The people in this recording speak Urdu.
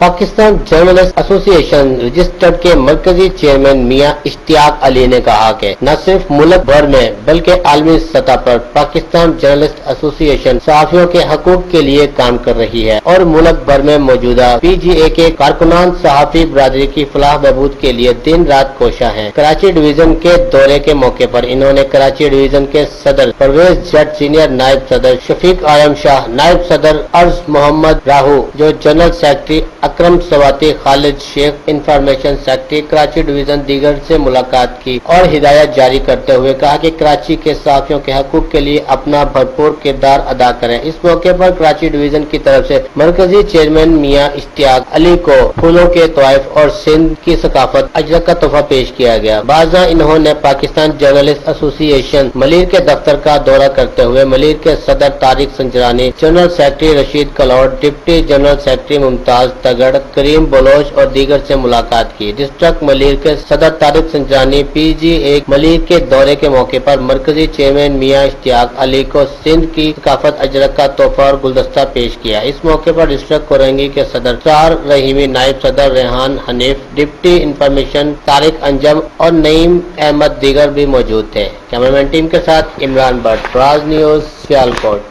پاکستان جرنلسٹ ایسوسی ایشن رجسٹرڈ کے مرکزی چیئرمین میاں اشتیاق علی نے کہا کہ نہ صرف ملک بھر میں بلکہ عالمی سطح پر پاکستان جرنلسٹ ایسوسی ایشن صحافیوں کے حقوق کے لیے کام کر رہی ہے اور ملک بھر میں موجودہ پی جی اے کے کارکنان صحافی برادری کی فلاح بہبود کے لیے دن رات کوشاں ہیں۔ کراچی ڈویژن کے دورے کے موقع پر انہوں نے کراچی ڈویژن کے صدر پرویز جٹ، سینئر نائب صدر شفیق عالم شاہ، نائب صدر ارض محمد راہو، جو جنرل سیکرٹری اکرم سواتی، خالد شیخ انفارمیشن سیکرٹری کراچی ڈویژن دیگر سے ملاقات کی اور ہدایت جاری کرتے ہوئے کہا کہ کراچی کے صحافیوں کے حقوق کے لیے اپنا بھرپور کردار ادا کریں۔ اس موقع پر کراچی ڈویژن کی طرف سے مرکزی چیئرمین میاں اشتیاق علی کو پھولوں کے تحائف اور سندھ کی ثقافت اجرک کا تحفہ پیش کیا گیا۔ بعضاں انہوں نے پاکستان جرنلسٹ ایسوسی ایشن ملیر کے دفتر کا دورہ کرتے ہوئے ملیر کے صدر Tariq Sanjrani, general secretary Rashid Kalot, deputy general secretary Mumtaz Tagar, Karim Baloch اور دیگر سے ملاقات کی۔ ڈسٹرکٹ ملیر کے صدر طارق سنجرانی پی جی اے ملیر کے دورے کے موقع پر مرکزی چیئرمین میاں اشتیاق علی کو سندھ کی ثقافت اجرک کا تحفہ اور گلدستہ پیش کیا۔ اس موقع پر ڈسٹرکٹ کورنگی کے صدر سار رحیمی، نائب صدر ریحان حنیف، ڈپٹی انفارمیشن طارق انجم اور نعیم احمد دیگر بھی موجود تھے۔ کیمرامین ٹیم کے ساتھ عمران بٹ، راز نیوز، سیالکوٹ۔